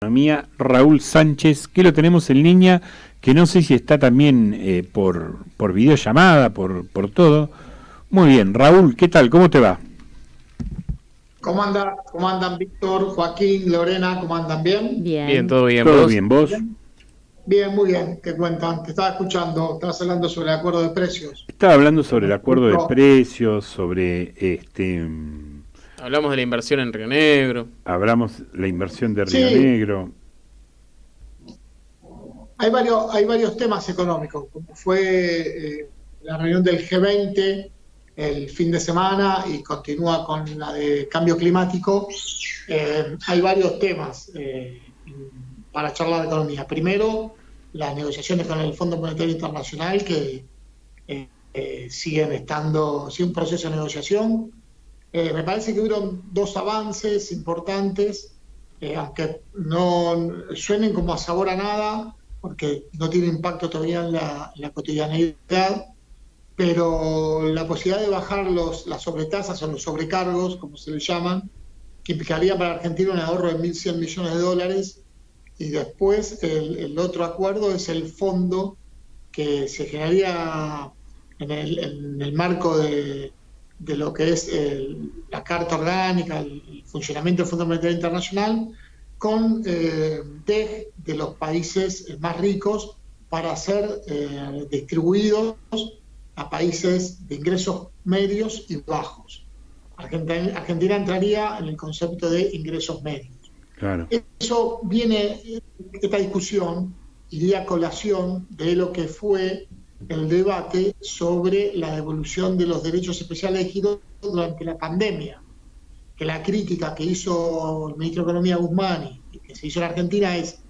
Economía, Raúl Sánchez, que lo tenemos en línea, que no sé si está también por videollamada, por todo. Muy bien, Raúl, ¿qué tal? ¿Cómo te va? ¿Cómo andan Víctor, Joaquín, Lorena? ¿Cómo andan? ¿Bien? Bien, Bien. todo bien, ¿Todo ¿vos? bien, vos? Bien, bien, muy bien. ¿Qué cuentan? Te estaba escuchando, estabas hablando sobre el acuerdo de precios. Estaba hablando sobre el Como acuerdo de justo precios, sobre Hablamos de la inversión en Río Negro. hablamos la inversión de Río sí, Negro. hay varios temas económicos, como fue la reunión del G20 el fin de semana y continúa con la de cambio climático. Hay varios temas para charlar de economía. Primero, las negociaciones con el Fondo Monetario Internacional que siguen un proceso de negociación. Me parece que hubieron dos avances importantes, aunque no suenen como a sabor a nada, porque no tiene impacto todavía en la cotidianeidad, pero la posibilidad de bajar las sobretasas o los sobrecargos, como se le llaman, que implicaría para Argentina un ahorro de 1.100 millones de dólares, y después el otro acuerdo es el fondo que se generaría en el marco de lo que es la Carta Orgánica, el funcionamiento del Fondo Monetario Internacional, con DEG de los países más ricos para ser distribuidos a países de ingresos medios y bajos. Argentina entraría en el concepto de ingresos medios. Claro. Esta discusión iría a colación de lo que fue el debate sobre la devolución de los derechos especiales de giro durante la pandemia, que la crítica que hizo el ministro de Economía Guzmán y que se hizo en Argentina es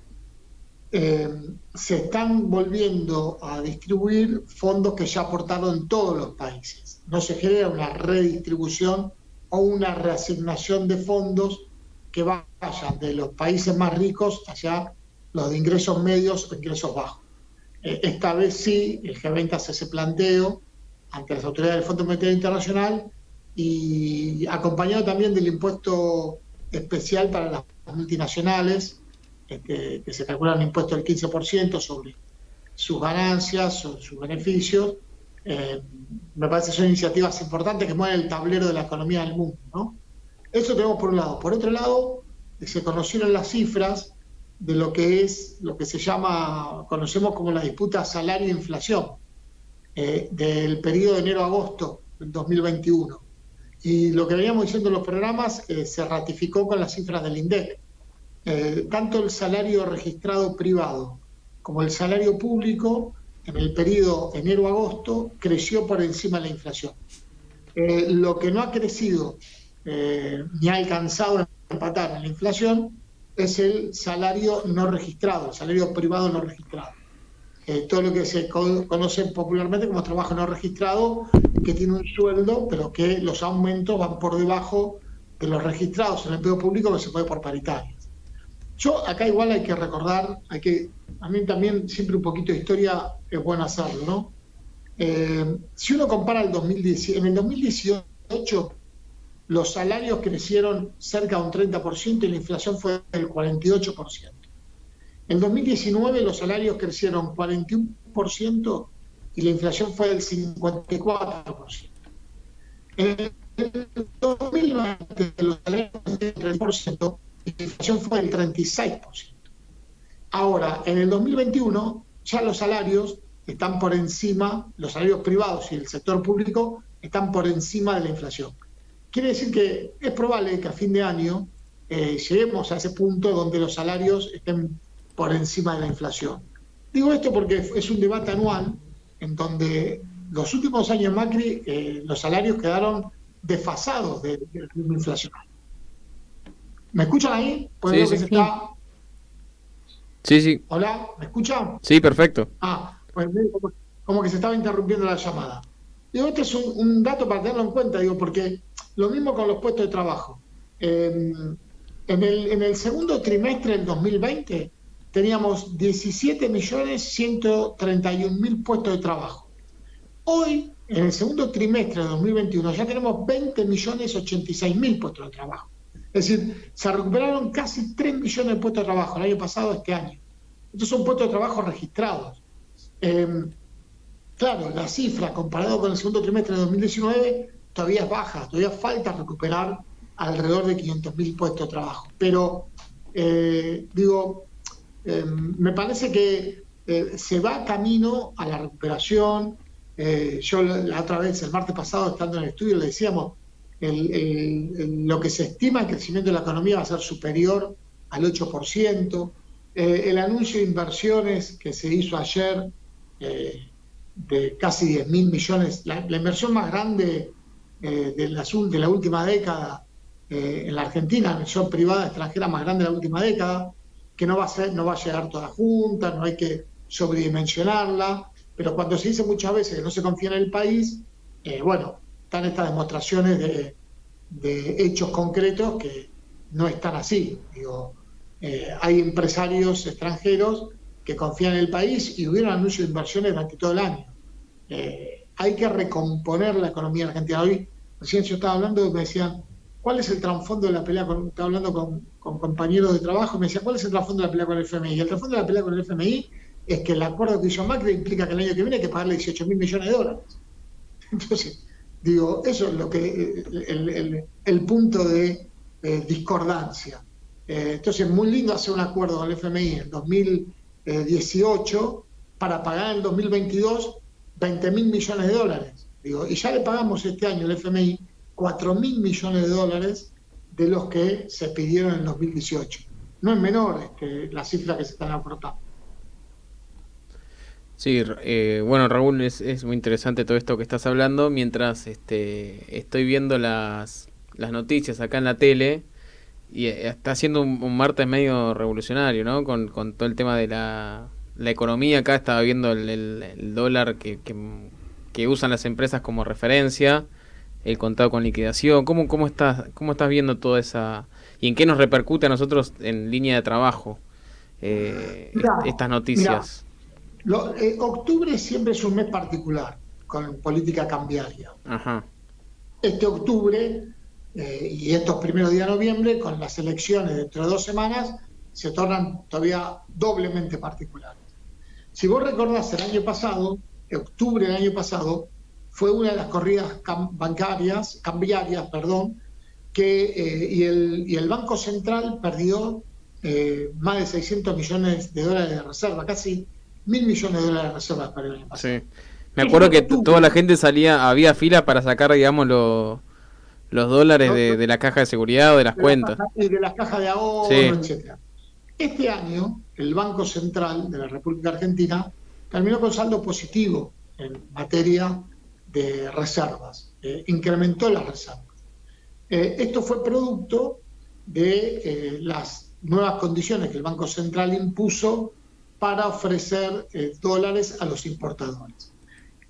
se están volviendo a distribuir fondos que ya aportaron todos los países. No se genera una redistribución o una reasignación de fondos que vayan de los países más ricos hacia los de ingresos medios o ingresos bajos. Esta vez sí, el G20 hace ese planteo ante las autoridades del Fondo Monetario Internacional y acompañado también del impuesto especial para las multinacionales, que se calcula un impuesto del 15% sobre sus ganancias, sobre sus beneficios. Me parece que son iniciativas importantes que mueven el tablero de la economía del mundo, ¿no? Eso tenemos por un lado. Por otro lado, se conocieron las cifras de lo que conocemos como la disputa salario-inflación del periodo de enero a agosto del 2021. Y lo que veníamos diciendo en los programas se ratificó con las cifras del INDEC. Tanto el salario registrado privado como el salario público en el periodo enero-agosto creció por encima de la inflación. Lo que no ha crecido ni ha alcanzado a empatar en la inflación es el salario no registrado, el salario privado no registrado. Todo lo que se conoce popularmente como trabajo no registrado, que tiene un sueldo, pero que los aumentos van por debajo de los registrados en el empleo público, que se puede por paritarias. Yo acá igual hay que recordar, a mí también siempre un poquito de historia es bueno hacerlo, ¿no? Si uno compara en el 2018 los salarios crecieron cerca de un 30% y la inflación fue del 48%. En 2019 los salarios crecieron 41% y la inflación fue del 54%. En el 2020 los salarios crecieron 30% y la inflación fue del 36%. Ahora, en el 2021 ya los salarios están por encima, los salarios privados y el sector público están por encima de la inflación. Quiere decir que es probable que a fin de año lleguemos a ese punto donde los salarios estén por encima de la inflación. Digo esto porque es un debate anual en donde los últimos años Macri los salarios quedaron desfasados del ritmo inflacional. ¿Me escuchan ahí? Pues Sí, veo que sí. se está... Sí, sí. ¿Hola? ¿Me escuchan? Sí, perfecto. Pues como que se estaba interrumpiendo la llamada. Digo, este es un dato para tenerlo en cuenta, porque lo mismo con los puestos de trabajo. En el segundo trimestre del 2020 teníamos 17.131.000 puestos de trabajo. Hoy, en el segundo trimestre de 2021, ya tenemos 20.086.000 puestos de trabajo. Es decir, se recuperaron casi 3 millones de puestos de trabajo el año pasado, este año. Estos son puestos de trabajo registrados. Claro, la cifra comparado con el segundo trimestre de 2019 todavía es baja, todavía falta recuperar alrededor de 500.000 puestos de trabajo. Pero, me parece que se va camino a la recuperación. Yo la otra vez, el martes pasado, estando en el estudio, le decíamos, lo que se estima el crecimiento de la economía va a ser superior al 8%. El anuncio de inversiones que se hizo ayer, de casi 10.000 millones, la inversión más grande de la última década en la Argentina, la inversión privada extranjera más grande de la última década, que no va a llegar toda junta, no hay que sobredimensionarla, pero cuando se dice muchas veces que no se confía en el país, están estas demostraciones de hechos concretos que no están así. Hay empresarios extranjeros que confían en el país y hubieron anuncios de inversiones durante todo el año. Hay que recomponer la economía argentina. Hoy, recién yo estaba hablando, me decían, ¿cuál es el trasfondo de la pelea? Estaba hablando con compañeros de trabajo, y me decían, ¿cuál es el trasfondo de la pelea con el FMI? Y el trasfondo de la pelea con el FMI es que el acuerdo que hizo Macri implica que el año que viene hay que pagarle 18.000 millones de dólares. Entonces, eso es lo que el punto de discordancia. Entonces, es muy lindo hacer un acuerdo con el FMI en 2018 para pagar en el 2022 20.000 millones de dólares. Y ya le pagamos este año al FMI 4.000 millones de dólares de los que se pidieron en 2018. No es menor la cifra que se están aportando. Sí, Raúl, es muy interesante todo esto que estás hablando. Mientras estoy viendo las noticias acá en la tele, y está siendo un martes medio revolucionario, ¿no? Con todo el tema de la economía. Acá estaba viendo el dólar que usan las empresas como referencia, el contado con liquidación. ¿Cómo estás viendo toda esa, y en qué nos repercute a nosotros en línea de trabajo estas noticias? Octubre siempre es un mes particular con política cambiaria. Ajá. Este octubre y estos primeros días de noviembre, con las elecciones dentro de 2 semanas, se tornan todavía doblemente particulares. Si vos recordás, el año pasado, octubre del año pasado, fue una de las corridas cambiarias, y el Banco Central perdió más de 600 millones de dólares de reserva, casi 1.000 millones de dólares de reserva para el año pasado. Sí. Me acuerdo que toda la gente había fila para sacar, digamos, los dólares de la caja de seguridad o de las cuentas. De las cajas de ahorro, sí, etcétera. Este año, el Banco Central de la República Argentina terminó con saldo positivo en materia de reservas, incrementó las reservas. Esto fue producto de las nuevas condiciones que el Banco Central impuso para ofrecer dólares a los importadores.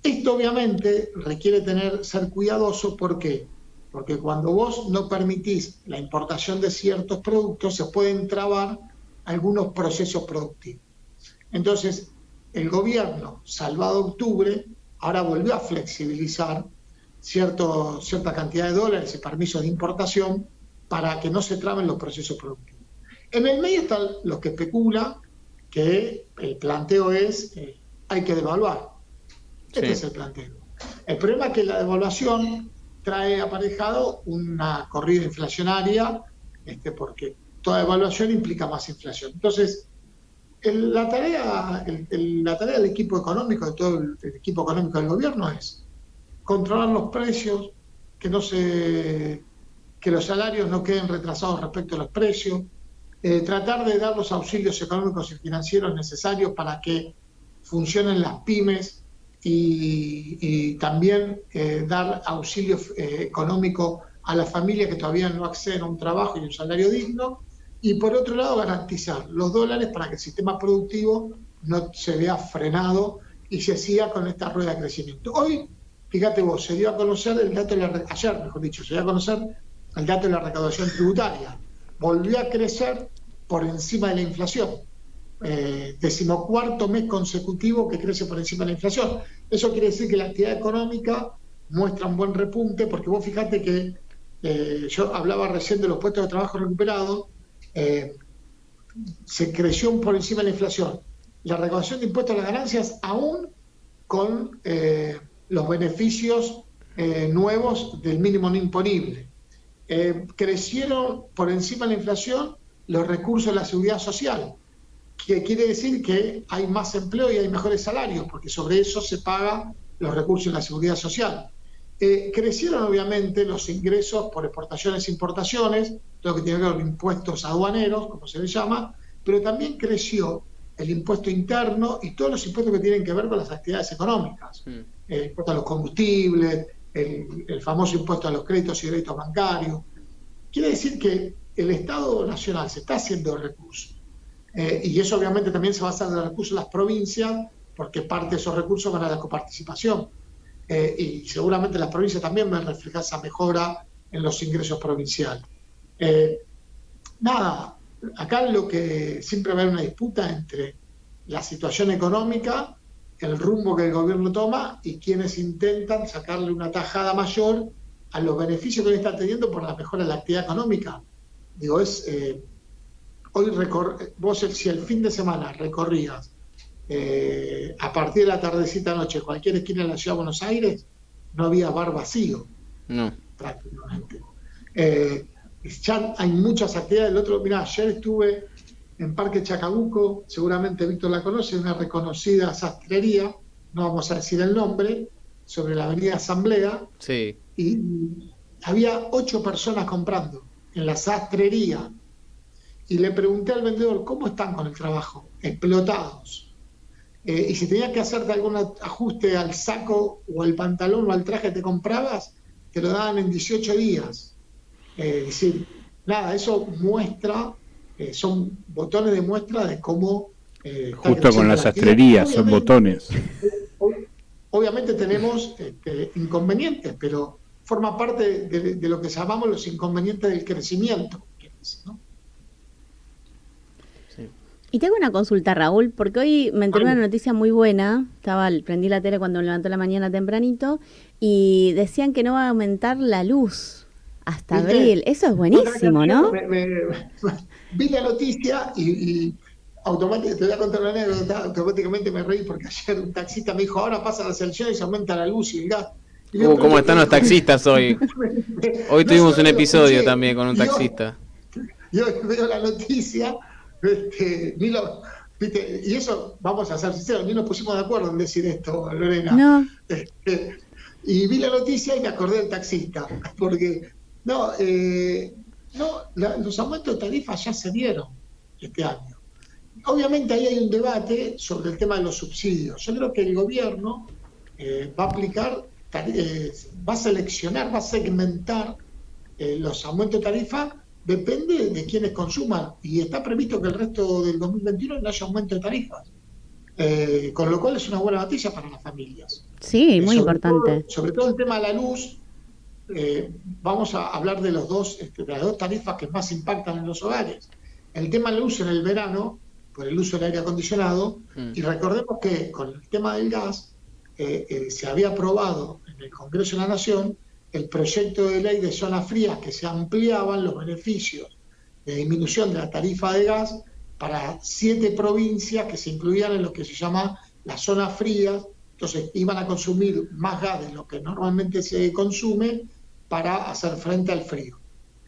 Esto obviamente requiere ser cuidadoso. ¿Por qué? Porque cuando vos no permitís la importación de ciertos productos, se pueden trabar algunos procesos productivos. Entonces, el gobierno, salvado octubre, ahora volvió a flexibilizar cierta cantidad de dólares y permisos de importación para que no se traben los procesos productivos. En el medio están los que especulan que el planteo es hay que devaluar. Este es el planteo. El problema es que la devaluación trae aparejado una corrida inflacionaria, porque toda devaluación implica más inflación. Entonces, la tarea del equipo económico, de todo el equipo económico del gobierno, es controlar los precios, que los salarios no queden retrasados respecto a los precios, tratar de dar los auxilios económicos y financieros necesarios para que funcionen las pymes y también dar auxilio económico a las familias que todavía no acceden a un trabajo y un salario digno, y por otro lado garantizar los dólares para que el sistema productivo no se vea frenado y se siga con esta rueda de crecimiento. Hoy, fíjate vos, se dio a conocer se dio a conocer el dato de la recaudación tributaria. Volvió a crecer por encima de la inflación. 14º mes consecutivo que crece por encima de la inflación. Eso quiere decir que la actividad económica muestra un buen repunte, porque vos fijate que yo hablaba recién de los puestos de trabajo recuperados, se creció por encima de la inflación. La recaudación de impuestos a las ganancias, aún con los beneficios nuevos del mínimo no imponible. Crecieron por encima de la inflación los recursos de la seguridad social, que quiere decir que hay más empleo y hay mejores salarios, porque sobre eso se pagan los recursos de la seguridad social. Crecieron obviamente los ingresos por exportaciones e importaciones, todo lo que tiene que ver con impuestos aduaneros, como se le llama, pero también creció el impuesto interno y todos los impuestos que tienen que ver con las actividades económicas. El impuesto a los combustibles, el famoso impuesto a los créditos y créditos bancarios. Quiere decir que el Estado Nacional se está haciendo recursos. Y eso obviamente también se va a hacer de los recursos de las provincias, porque parte de esos recursos van a la coparticipación. Y seguramente las provincias también van a reflejar esa mejora en los ingresos provinciales. Nada, acá lo que siempre va a haber una disputa entre la situación económica, el rumbo que el gobierno toma y quienes intentan sacarle una tajada mayor a los beneficios que hoy está teniendo por la mejora de la actividad económica. Digo, hoy vos si el fin de semana recorrías a partir de la tardecita noche cualquier esquina de la ciudad de Buenos Aires, no había bar vacío. No. Prácticamente. Ya hay muchas actividades. Mirá, ayer estuve en Parque Chacabuco, seguramente Víctor la conoce, una reconocida sastrería, no vamos a decir el nombre, sobre la avenida Asamblea, sí. Y había 8 personas comprando en la sastrería. Y le pregunté al vendedor, ¿cómo están con el trabajo? Explotados. Y si tenías que hacerte algún ajuste al saco o al pantalón o al traje que te comprabas, te lo daban en 18 días. Es decir, nada, eso muestra, son botones de muestra de cómo... Justo con la sastrería, son botones. Obviamente tenemos inconvenientes, pero forma parte de lo que llamamos los inconvenientes del crecimiento, ¿no? Y tengo una consulta, Raúl, porque hoy me enteré una noticia muy buena. Prendí la tele cuando me levantó la mañana tempranito y decían que no va a aumentar la luz hasta abril. Eso es buenísimo, ¿no? Vi la noticia y automáticamente, te voy a contar una anécdota, automáticamente me reí porque ayer un taxista me dijo, ahora pasa las elecciones y se aumenta la luz y el gas. ¿Cómo están los taxistas hoy? Hoy tuvimos un episodio también con un taxista. Yo veo la noticia... y eso, vamos a ser sinceros, ni nos pusimos de acuerdo en decir esto, Lorena. No. Y vi la noticia y me acordé del taxista, porque los aumentos de tarifas ya se dieron este año. Obviamente ahí hay un debate sobre el tema de los subsidios. Yo creo que el gobierno va a aplicar, va a seleccionar, va a segmentar los aumentos de tarifa. Depende de quienes consuman, y está previsto que el resto del 2021 no haya aumento de tarifas, con lo cual es una buena noticia para las familias. Sí, muy importante. Sobre todo el tema de la luz, vamos a hablar de las dos tarifas que más impactan en los hogares. El tema de la luz en el verano, por el uso del aire acondicionado, y recordemos que con el tema del gas, se había aprobado en el Congreso de la Nación el proyecto de ley de zonas frías, que se ampliaban los beneficios de disminución de la tarifa de gas para 7 provincias que se incluían en lo que se llama las zonas frías. Entonces iban a consumir más gas de lo que normalmente se consume para hacer frente al frío.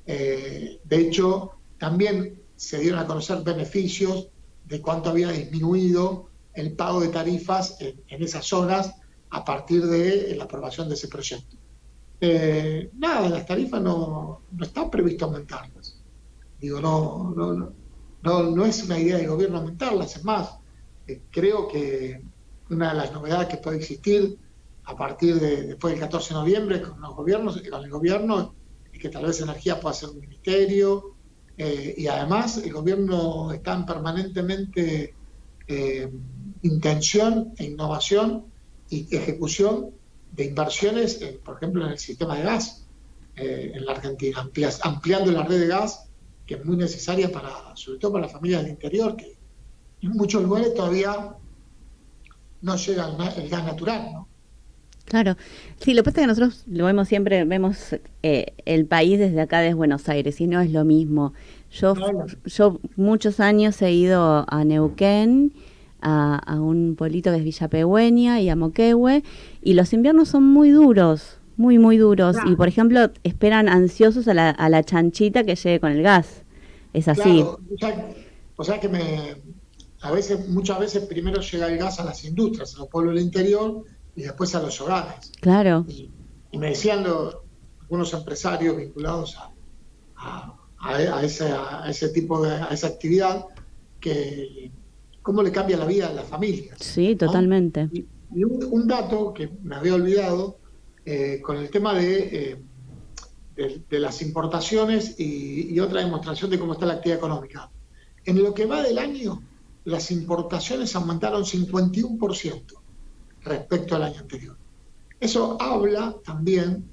De hecho, también se dieron a conocer beneficios de cuánto había disminuido el pago de tarifas en esas zonas a partir de la aprobación de ese proyecto. Las tarifas no está previsto aumentarlas. Digo, no es una idea del gobierno aumentarlas. Es más, creo que una de las novedades que puede existir a partir de después del 14 de noviembre con el gobierno es que tal vez energía pueda ser un ministerio, y además el gobierno está en permanentemente intención e innovación y ejecución de inversiones, por ejemplo, en el sistema de gas en la Argentina, ampliando la red de gas, que es muy necesaria sobre todo para las familias del interior, que en muchos lugares todavía no llega el gas natural, ¿no? Claro, sí, lo que pasa es que nosotros lo vemos siempre, vemos el país desde acá, desde Buenos Aires, y no es lo mismo. Yo, No, yo muchos años he ido a Neuquén, a un pueblito que es Villa Pegüeña y a Moquehue, y los inviernos son muy duros, muy, muy duros. Y, por ejemplo, esperan ansiosos a la chanchita que llegue con el gas. Es así. claro, o sea que muchas veces primero llega el gas a las industrias, a los pueblos del interior y después a los hogares. Claro. Y me decían algunos empresarios vinculados a ese tipo a esa actividad, que cómo le cambia la vida a las familias. Sí, ¿no? totalmente. Y un dato que me había olvidado, con el tema de las importaciones y otra demostración de cómo está la actividad económica. En lo que va del año, las importaciones aumentaron 51% respecto al año anterior. Eso habla también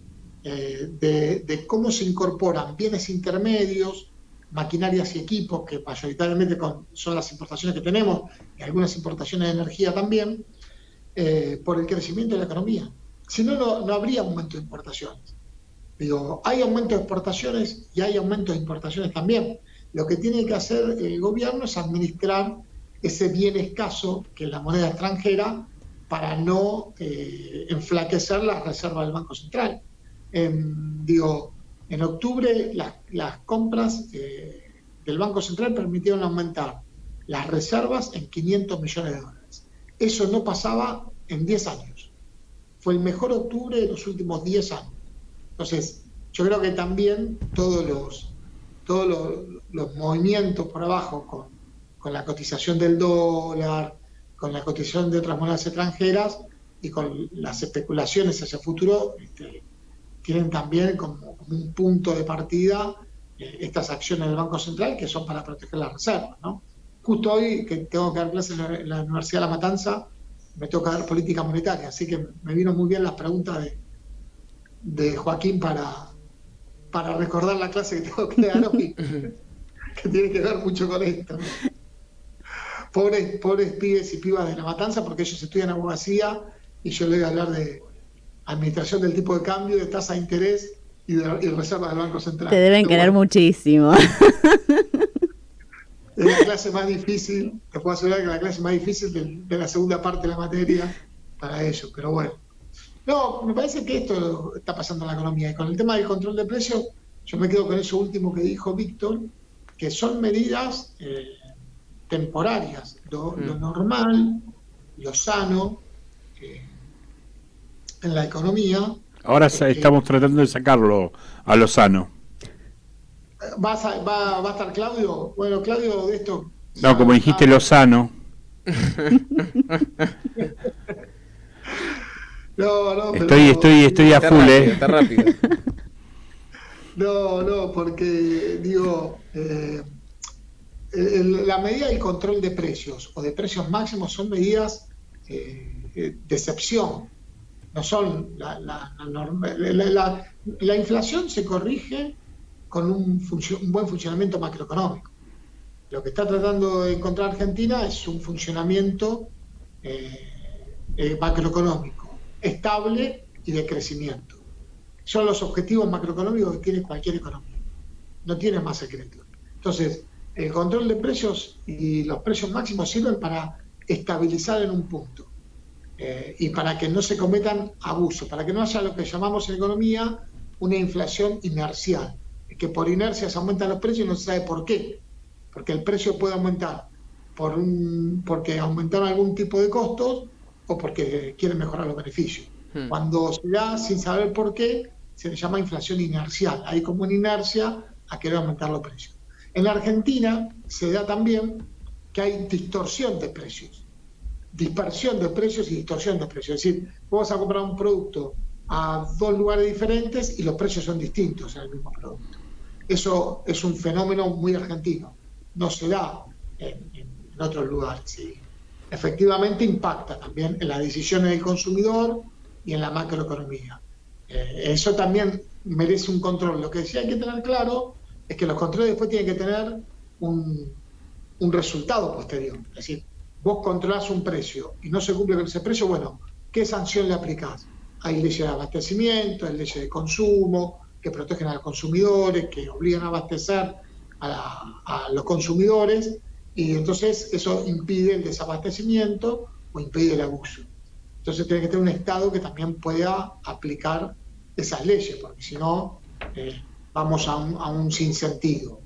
de cómo se incorporan bienes intermedios, maquinarias y equipos, que mayoritariamente son las importaciones que tenemos, y algunas importaciones de energía también, por el crecimiento de la economía. Si no, no habría aumento de importaciones. Digo, hay aumento de exportaciones y hay aumento de importaciones también. Lo que tiene que hacer el gobierno es administrar ese bien escaso, que es la moneda extranjera, para no enflaquecer las reservas del Banco Central. En octubre las compras del Banco Central permitieron aumentar las reservas en $500 millones. Eso no pasaba en 10 años. Fue el mejor octubre de los últimos 10 años. Entonces, yo creo que también todos los movimientos por abajo con la cotización del dólar, con la cotización de otras monedas extranjeras y con las especulaciones hacia el futuro, tienen también como un punto de partida estas acciones del Banco Central, que son para proteger las reservas, ¿no? Justo hoy, que tengo que dar clases en la Universidad de La Matanza, me toca dar política monetaria, así que me vino muy bien las preguntas de Joaquín para recordar la clase que tengo que dar hoy, que tiene que ver mucho con esto. Pobres pibes y pibas de La Matanza, porque ellos estudian abogacía y yo les voy a hablar de administración del tipo de cambio, de tasa de interés y reservas del Banco Central. Te deben querer muchísimo. Es la clase más difícil, te puedo asegurar que es la clase más difícil de la segunda parte de la materia para ellos, pero bueno. No, me parece que esto está pasando en la economía, y con el tema del control de precios, yo me quedo con eso último que dijo Víctor, que son medidas temporarias, lo normal, lo sano en la economía. Ahora estamos tratando de sacarlo a lo sano. ¿Va a estar Claudio? Bueno, Claudio, de esto... No, como dijiste, lo sano. No, estoy a full, Está rápido. No, porque digo, la medida del control de precios o de precios máximos son medidas de excepción, no son la norma. La inflación se corrige con un buen funcionamiento macroeconómico. Lo que está tratando de encontrar Argentina es un funcionamiento macroeconómico estable y de crecimiento. Son los objetivos macroeconómicos que tiene cualquier economía. No tiene más secreto. Entonces, el control de precios y los precios máximos sirven para estabilizar en un punto y para que no se cometan abusos, para que no haya lo que llamamos en economía una inflación inercial, que por inercia se aumentan los precios y no se sabe por qué. Porque el precio puede aumentar porque aumentaron algún tipo de costos o porque quieren mejorar los beneficios. Cuando se da sin saber por qué, se le llama inflación inercial. Hay como una inercia a querer aumentar los precios. En la Argentina se da también que hay distorsión de precios, dispersión de precios y distorsión de precios. Es decir, vos vas a comprar un producto a dos lugares diferentes y los precios son distintos en el mismo producto. Eso es un fenómeno muy argentino. No se da en otros lugares. ¿Sí? Efectivamente impacta también en las decisiones del consumidor y en la macroeconomía. Eso también merece un control. Lo que sí hay que tener claro es que los controles después tienen que tener un resultado posterior. Es decir, vos controlás un precio y no se cumple con ese precio, bueno, ¿qué sanción le aplicás? hay leyes de abastecimiento, hay leyes de consumo, que protegen a los consumidores, que obligan a abastecer a los consumidores, y entonces eso impide el desabastecimiento o impide el abuso. Entonces tiene que tener un Estado que también pueda aplicar esas leyes, porque si no vamos a un sinsentido.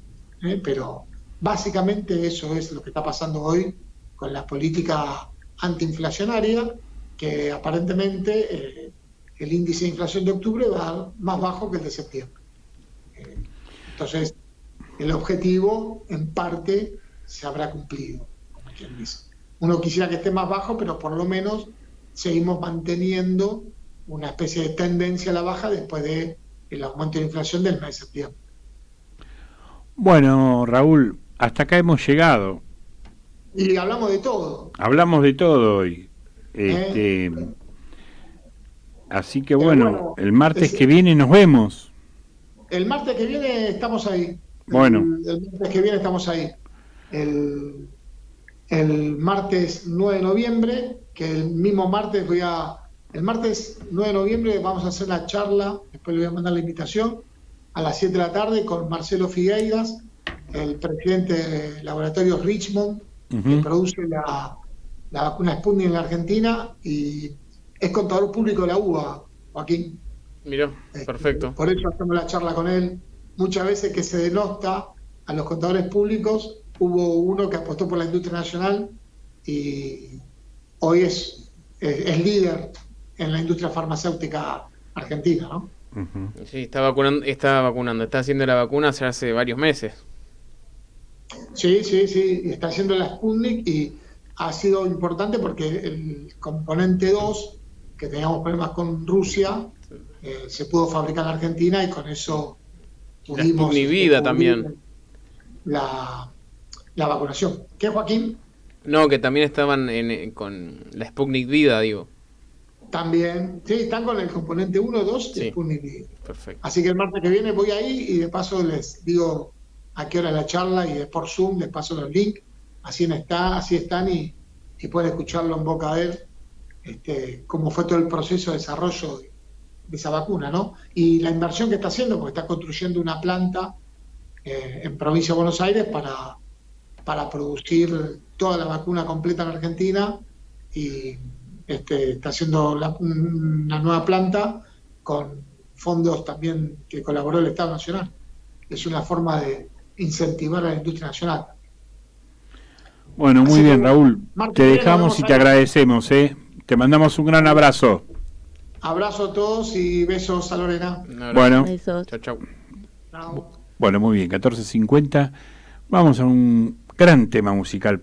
Pero básicamente eso es lo que está pasando hoy con la política antiinflacionaria, que aparentemente el índice de inflación de octubre va a dar más bajo que el de septiembre. Entonces, el objetivo en parte se habrá cumplido, como quien dice. Uno quisiera que esté más bajo, pero por lo menos seguimos manteniendo una especie de tendencia a la baja después del aumento de la inflación del mes de septiembre. Bueno, Raúl, hasta acá hemos llegado. Y hablamos de todo. Hablamos de todo hoy. Así que bueno, el martes que viene nos vemos. El martes que viene estamos ahí. Bueno. El martes que viene estamos ahí. El martes 9 de noviembre, que el mismo martes el martes 9 de noviembre vamos a hacer la charla, después le voy a mandar la invitación, a las 7 de la tarde con Marcelo Figueiras, el presidente de Laboratorios Richmond, que produce la vacuna Sputnik en la Argentina, y es contador público de la UBA, Joaquín. Mirá, perfecto. Por eso hacemos la charla con él. Muchas veces que se denosta a los contadores públicos, hubo uno que apostó por la industria nacional y hoy es líder en la industria farmacéutica argentina, ¿no? Sí, está vacunando, está haciendo la vacuna hace varios meses. Sí, está haciendo la Sputnik y ha sido importante porque el componente 2, que teníamos problemas con Rusia, se pudo fabricar en Argentina y con eso pudimos... La Sputnik Vida también. La vacunación. ¿Qué, Joaquín? No, que también estaban con la Sputnik Vida, digo. También, sí, están con el componente 1, 2 sí. de Sputnik Vida. Perfecto. Así que el martes que viene voy ahí y de paso les digo a qué hora es la charla y por Zoom les paso los links. Así están y pueden escucharlo en boca de él, cómo fue todo el proceso de desarrollo de esa vacuna, ¿no? Y la inversión que está haciendo, porque está construyendo una planta en provincia de Buenos Aires para producir toda la vacuna completa en Argentina, y está haciendo una nueva planta con fondos también que colaboró el Estado Nacional. Es una forma de incentivar a la industria nacional. Bueno, muy bien, Raúl. Te dejamos y te ahí. agradecemos, ¿eh? Te mandamos un gran abrazo. Abrazo a todos y besos a Lorena. Bueno. Besos. Chau. Chao. Bueno, muy bien, 14:50. Vamos a un gran tema musical.